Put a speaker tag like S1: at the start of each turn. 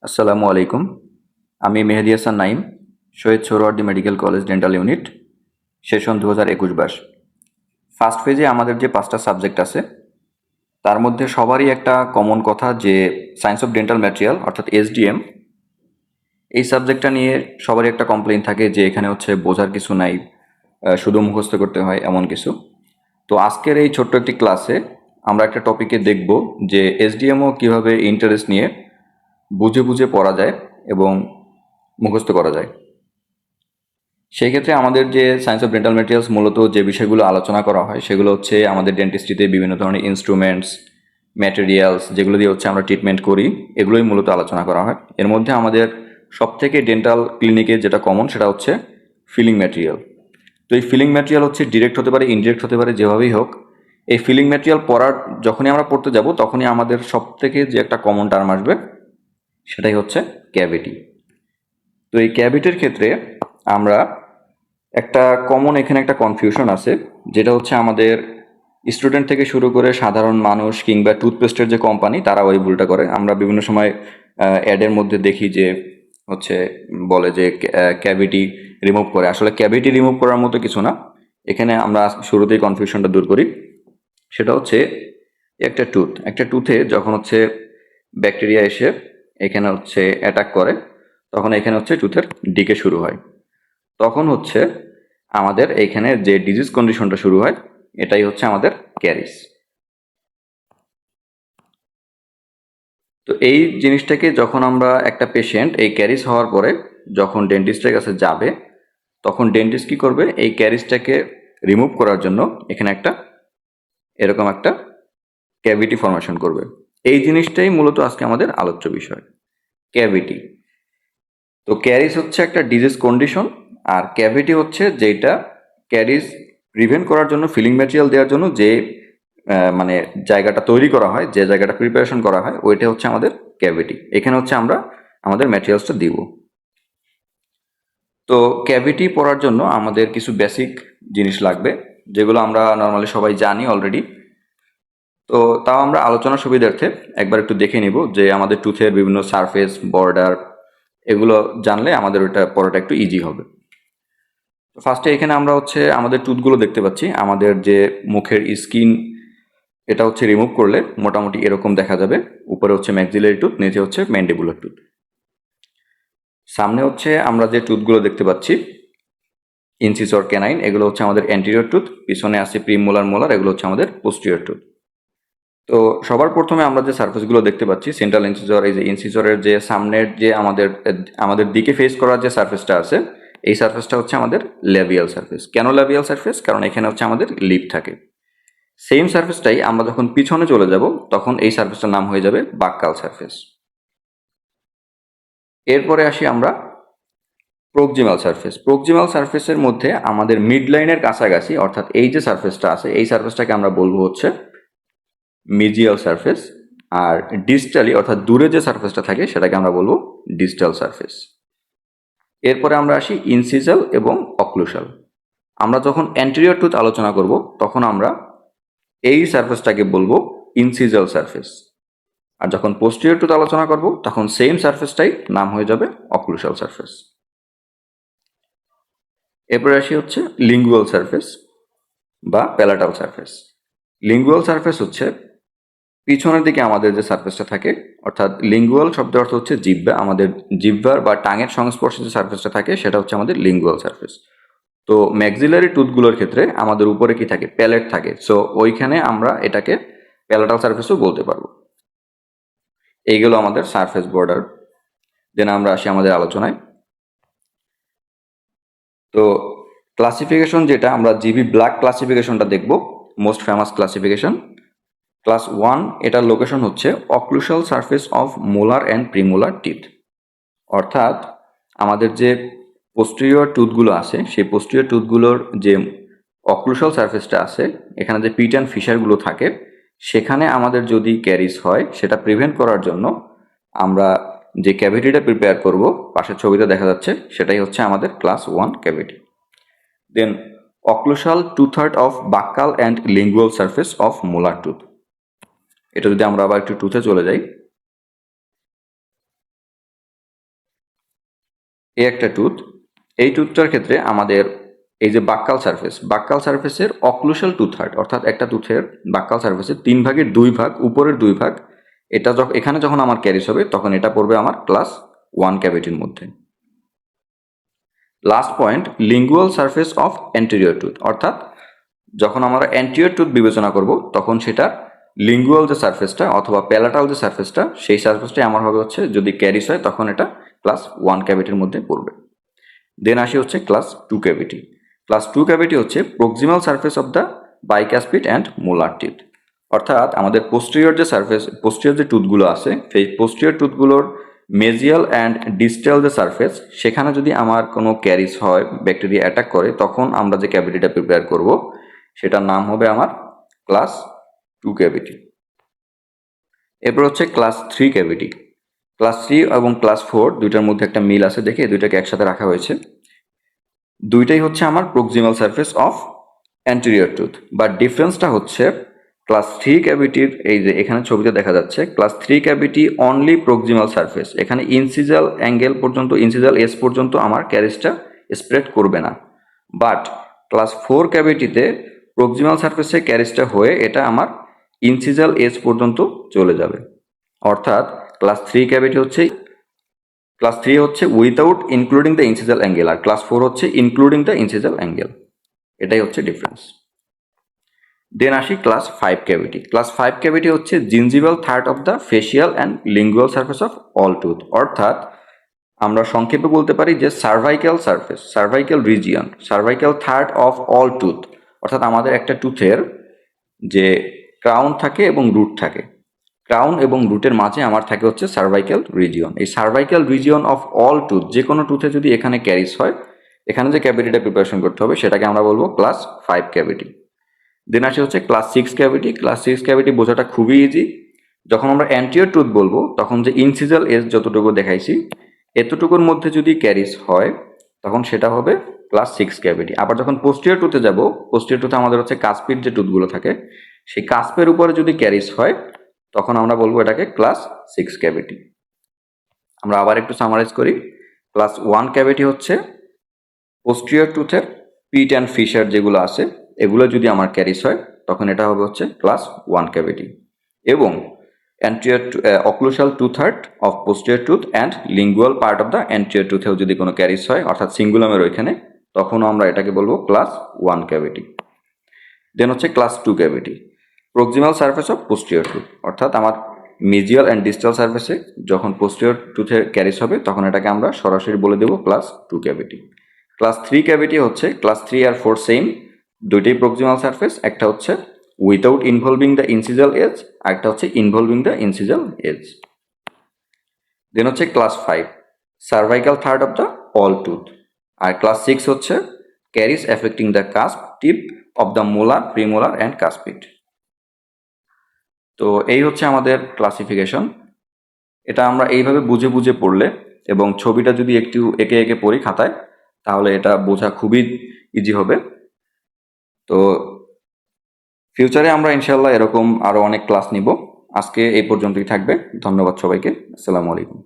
S1: আসসালামু আলাইকুম। আমি Mehedi Hasan Naim, Shahid Suhrawardy medical college dental unit, session 2021 first ফেজে আমাদের যে 5টা সাবজেক্ট আছে তার মধ্যে সবারই একটা কমন কথা যে সায়েন্স অফ ডেন্টাল ম্যাটেরিয়াল অর্থাৎ এসডিএম, এই সাবজেক্টটা নিয়ে সবারই একটা কমপ্লেইন থাকে যে এখানে হচ্ছে বোঝার কিছু নাই, শুধু মুখস্থ করতে হয় এমন কিছু। তো আজকের এই ছোট্ট একটি ক্লাসে আমরা একটা টপিকে দেখব যে এসডিএমও কীভাবে ইন্টারেস্ট নিয়ে বুঝে বুঝে পড়া যায় এবং মুখস্থ করা যায়। সেই ক্ষেত্রে আমাদের যে সায়েন্স অফ ডেন্টাল ম্যাটেরিয়ালস মূলত যে বিষয়গুলো আলোচনা করা হয় সেগুলো হচ্ছে আমাদের ডেন্টিস্ট্রিতে বিভিন্ন ধরনের ইনস্ট্রুমেন্টস, ম্যাটেরিয়ালস যেগুলো দিয়ে হচ্ছে আমরা ট্রিটমেন্ট করি, এগুলোই মূলত আলোচনা করা হয়। এর মধ্যে আমাদের সবথেকে ডেন্টাল ক্লিনিকে যেটা কমন সেটা হচ্ছে ফিলিং ম্যাটেরিয়াল। তো এই ফিলিং ম্যাটেরিয়াল হচ্ছে ডিরেক্ট হতে পারে, ইনডিরেক্ট হতে পারে, যেভাবেই হোক এই ফিলিং ম্যাটেরিয়াল পড়ার যখনই আমরা পড়তে যাব তখনই আমাদের সবথেকে যে একটা কমন টার্ম আসবে সেটাই হচ্ছে ক্যাভিটি। তো এই ক্যাভিটির ক্ষেত্রে আমরা একটা কমন এখানে একটা কনফিউশন আছে, যেটা হচ্ছে আমাদের স্টুডেন্ট থেকে শুরু করে সাধারণ মানুষ কিংবা টুথপেস্টের যে কোম্পানি তারা ওই ভুলটা করে। আমরা বিভিন্ন সময় অ্যাডের মধ্যে দেখি যে হচ্ছে বলে যে ক্যাভিটি রিমুভ করে, আসলে ক্যাভিটি রিমুভ করার মতো কিছু না। এখানে আমরা শুরুতেই কনফিউশনটা দূর করি। সেটা হচ্ছে একটা টুথে যখন হচ্ছে ব্যাকটেরিয়া এসে এখানে হচ্ছে অ্যাটাক করে, তখন এখানে হচ্ছে টুথের ডিকে শুরু হয়। তখন হচ্ছে আমাদের এইখানে যে ডিজিজ কন্ডিশনটা শুরু হয় এটাই হচ্ছে আমাদের ক্যারিস। তো এই জিনিসটাকে যখন আমরা একটা পেশেন্ট এই ক্যারিস হওয়ার পরে যখন ডেন্টিস্টের কাছে যাবে, তখন ডেন্টিস্ট কি করবে, এই ক্যারিসটাকে রিমুভ করার জন্য এখানে এরকম একটা ক্যাভিটি ফর্মেশন করবে। এই জিনিসটাই মূলত আজকে আমাদের আলোচ্য বিষয়, ক্যাভিটি। তো ক্যারিস হচ্ছে একটা ডিজিজ কন্ডিশন, আর ক্যাভিটি হচ্ছে যেটা ক্যারিস প্রিভেন্ট করার জন্য, ফিলিং ম্যাটেরিয়াল দেওয়ার জন্য যে মানে জায়গাটা তৈরি করা হয়, যে জায়গাটা প্রিপারেশন করা হয়, ওইটা হচ্ছে আমাদের ক্যাভিটি। এখানে হচ্ছে আমরা আমাদের ম্যাটেরিয়ালসটা দিব। তো ক্যাভিটি পড়ার জন্য আমাদের কিছু বেসিক জিনিস লাগবে, যেগুলো আমরা নর্মালি সবাই জানি অলরেডি। তো তাও আমরা আলোচনার সুবিধার্থে একবার একটু দেখে নিব যে আমাদের টুথের বিভিন্ন সারফেস, বর্ডার, এগুলো জানলে আমাদের ওইটা পড়াটা একটু ইজি হবে। তো ফার্স্টে এখানে আমরা হচ্ছে আমাদের টুথগুলো দেখতে পাচ্ছি। আমাদের যে মুখের স্কিন, এটা হচ্ছে রিমুভ করলে মোটামুটি এরকম দেখা যাবে। উপরে হচ্ছে ম্যাক্সিলারি টুথ, নিচে হচ্ছে ম্যান্ডিবুলার টুথ। সামনে হচ্ছে আমরা যে টুথগুলো দেখতে পাচ্ছি ইনসিসর, ক্যানাইন, এগুলো হচ্ছে আমাদের অ্যান্টেরিয়র টুথ। পিছনে আছে প্রিমোলার, মোলার, এগুলো হচ্ছে আমাদের পোস্টেরিয়র টুথ। তো সবার প্রথমে আমরা যে সারফেসগুলো দেখতে পাচ্ছি, সেন্ট্রাল ইনসিসর, এই যে ইনসিসরের যে সামনের যে আমাদের দিকে ফেস করার যে সারফেসটা আছে, এই সারফেসটা হচ্ছে আমাদের ল্যাবিয়াল সারফেস। কেন ল্যাবিয়াল সারফেস? কারণ এখানে হচ্ছে আমাদের লিপ থাকে। সেম সারফেসটাই আমরা যখন পিছনে চলে যাব তখন এই সারফেসটার নাম হয়ে যাবে বাক্কাল সারফেস। এরপরে আসি আমরা প্রক্সিমাল সারফেস। প্রক্সিমাল সারফেসের মধ্যে আমাদের মিড লাইনের কাছাকাছি, অর্থাৎ এই যে সারফেসটা আছে, এই সারফেসটাকে আমরা বলবো হচ্ছে মিজিয়াল সারফেস। আর ডিস্টালি অর্থাৎ দূরে যে সারফেসটা থাকে সেটাকে আমরা বলবো ডিস্টাল সারফেস। এরপরে আমরা আসি ইনসিজাল এবং অক্লুসাল। আমরা যখন অ্যান্টেরিয়র টুথ আলোচনা করব তখন আমরা এই সারফেসটাকে বলবো ইনসিজাল সারফেস, আর যখন পোস্টেরিয়র টুথ আলোচনা করব তখন সেম সারফেসটাই নাম হয়ে যাবে অক্লুসাল সারফেস। এরপরে আসি হচ্ছে লিঙ্গুয়াল সারফেস বা প্যালাটাল সারফেস। লিঙ্গুয়াল সারফেস হচ্ছে পিছনের দিকে আমাদের যে সারফেসটা থাকে, অর্থাৎ লিঙ্গুয়াল শব্দের অর্থ হচ্ছে জিহ্বা। আমাদের জিহ্বার বা টাঙের সংস্পর্শে যে সারফেসটা থাকে সেটা হচ্ছে আমাদের লিঙ্গুয়াল সারফেস। তো ম্যাক্সিলারি টুথগুলোর ক্ষেত্রে আমাদের উপরে কি থাকে, প্যালেট থাকে। সো ওইখানে আমরা এটাকে প্যালেটাল সারফেসও বলতে পারবো। এইগুলো আমাদের সারফেস বর্ডার। দেন আমরা আসি আমাদের আলোচনায়। তো ক্লাসিফিকেশন, যেটা আমরা জিবি ব্ল্যাক ক্লাসিফিকেশনটা দেখব, মোস্ট ফেমাস ক্লাসিফিকেশন। ক্লাস 1, এটার লোকেশন হচ্ছে occlusal surface of molar and premolar teeth. অর্থাৎ আমাদের যে পোস্টেরিয়র টুথগুলো আছে সেই পোস্টেরিয়র টুথগুলোর যে অক্লুসাল সারফেসটা আছে, এখানে যে পিট অ্যান্ড ফিশারগুলো থাকে, সেখানে আমাদের যদি ক্যারিস হয় সেটা প্রিভেন্ট করার জন্য আমরা যে ক্যাভিটিটা প্রিপেয়ার করব, পাশের ছবিতে দেখা যাচ্ছে, সেটাই হচ্ছে আমাদের class 1 cavity. Then occlusal 2/3 of buccal and lingual surface of molar tooth. এটা যদি আমরা আবার একটু টুথে চলে যাই, এই একটা টুথ। এই টুথটার ক্ষেত্রে আমাদের এই যে বাক্কাল সারফেসের অক্লুশাল টুথ হার্ট, অর্থাৎ একটা টুথের বাক্কাল সারফেসের 3 ভাগের 2 ভাগ, উপরের 2 ভাগ, এটা এখানে যখন আমার ক্যারিস হবে তখন এটা পড়বে আমার ক্লাস 1 ক্যাভিটির মধ্যে। Last point, lingual surface of anterior tooth, অর্থাৎ যখন আমরা অ্যান্টেরিয়র টুথ বিবেচনা করব তখন সেটা লিঙ্গুয়াল যে সারফেসটা অথবা প্যালাটাল যে সারফেসটা, সেই সারফেসটাই আমার হবে হচ্ছে, যদি ক্যারিস হয় তখন এটা ক্লাস 1 ক্যাভিটির মধ্যে পড়বে। দেন আসি হচ্ছে ক্লাস 2 ক্যাভিটি। ক্লাস 2 ক্যাভিটি হচ্ছে proximal surface of the bicuspid and molar teeth, অর্থাৎ আমাদের পোস্টেরিয়র যে টুথগুলো আছে, সেই পোস্টেরিয়র টুথগুলোর মেজিয়াল অ্যান্ড ডিস্টাল যে সারফেস, সেখানে যদি আমার কোনো ক্যারিস হয়, ব্যাকটেরিয়া অ্যাটাক করে, তখন আমরা যে ক্যাভিটিটা প্রিপেয়ার করব সেটার নাম হবে আমার ক্লাস 2 ক্যাভিটি। এরপর হচ্ছে ক্লাস 3 ক্যাভিটি। ক্লাস 3 এবং ক্লাস 4 দুইটার মধ্যে একটা মিল আছে দেখে দুইটাকে একসাথে রাখা হয়েছে। দুইটাই হচ্ছে আমার proximal surface of anterior tooth, but ডিফারেন্সটা হচ্ছে ক্লাস 3 ক্যাভিটির, এই যে এখানে ছবিতে দেখা যাচ্ছে, class 3 cavity only proximal surface, এখানে ইনসিজাল অ্যাঙ্গেল পর্যন্ত, ইনসিজাল এজ পর্যন্ত আমার ক্যারিসটা স্প্রেড করবে না। বাট ক্লাস 4 ক্যাভিটিতে প্রক্সিমাল সারফেসে ক্যারিসটা হয়ে এটা আমার ইনসিজাল এজ পর্যন্ত চলে যাবে, অর্থাৎ ক্লাস 3 হচ্ছে without including the incisal angle, আর ক্লাস 4 হচ্ছে ইনক্লুডিং দ্য ইনসিজাল অ্যাঙ্গেল। এটাই হচ্ছে ডিফারেন্স। দেন আসি ক্লাস 5 ক্যাভিটি। ক্লাস 5 ক্যাভিটি হচ্ছে gingival third of the facial and lingual surface of all tooth, অর্থাৎ আমরা সংক্ষেপে বলতে পারি যে cervical region, cervical third of all tooth, অর্থাৎ আমাদের একটা টুথের যে ক্রাউন থাকে এবং রুট থাকে, ক্রাউন এবং রুটের মাঝে আমার থাকে হচ্ছে সার্ভাইকাল রিজিয়ন। এই cervical region of all tooth, যে কোনো টুথে যদি এখানে ক্যারিস হয়, এখানে যে ক্যাভিটিটা প্রিপারেশন করতে হবে সেটাকে আমরা বলবো ক্লাস 5 ক্যাভিটি। দেন আসে হচ্ছে ক্লাস 6 ক্যাভিটি। ক্লাস 6 ক্যাভিটি বোঝাটা খুবই ইজি। যখন আমরা অ্যান্টিরিয়র টুথ বলবো তখন যে ইনসিজাল এজ যতটুকু দেখাইছি এতটুকুর মধ্যে যদি ক্যারিস হয় তখন সেটা হবে ক্লাস 6 ক্যাভিটি। আবার যখন পোস্টেরিয়র টুথে যাব, পোস্টেরিয়র টুথে আমাদের হচ্ছে কাসপিড যে টুথগুলো থাকে, সেই কাসপের উপরে যদি ক্যারিস হয় তখন আমরা বলবো এটাকে ক্লাস 6 ক্যাভিটি। আমরা আবার একটু সামারাইজ করি। ক্লাস 1 ক্যাভিটি হচ্ছে পোস্টেরিয়র টুথের পিট অ্যান্ড ফিশার যেগুলো আছে, এগুলো যদি আমার ক্যারিস হয় তখন এটা হবে হচ্ছে ক্লাস 1 ক্যাভিটি। এবং occlusal two third of posterior tooth and lingual part of the anterior টুথেও যদি কোনো ক্যারিস হয়, অর্থাৎ সিঙ্গুলামের ওইখানে, তখনও আমরা এটাকে বলবো ক্লাস 1 ক্যাভিটি। দেন হচ্ছে class 2 cavity, proximal surface of posterior tooth, অর্থাৎ আমার মেজিয়াল অ্যান্ড ডিস্টাল সারফেসে যখন পোস্টেরিয়র টুথে ক্যারিস হবে তখন এটাকে আমরা সরাসরি বলে দেবো ক্লাস 2 ক্যাভিটি। ক্লাস 3 ক্যাভিটি হচ্ছে ক্লাস 3 আর 4 সেম, দুইটাই প্রক্সিমাল সারফেস, একটা হচ্ছে without involving the incisal edge, আর একটা হচ্ছে involving the incisal edge. Then হচ্ছে class 5 cervical third of the all tooth, আর ক্লাস 6 হচ্ছে caries affecting the cusp tip of the molar, premolar and cuspid. তো এই হচ্ছে আমাদের ক্লাসিফিকেশন। এটা আমরা এইভাবে বুঝে বুঝে পড়লে এবং ছবিটা যদি একটু একে একে পড়ি খাতায়, তাহলে এটা বোঝা খুবই ইজি হবে। তো ফিউচারে আমরা ইনশাল্লাহ এরকম আরো অনেক ক্লাস নিব। আজকে এই পর্যন্তই থাকবে। ধন্যবাদ সবাইকে। আসসালামু আলাইকুম।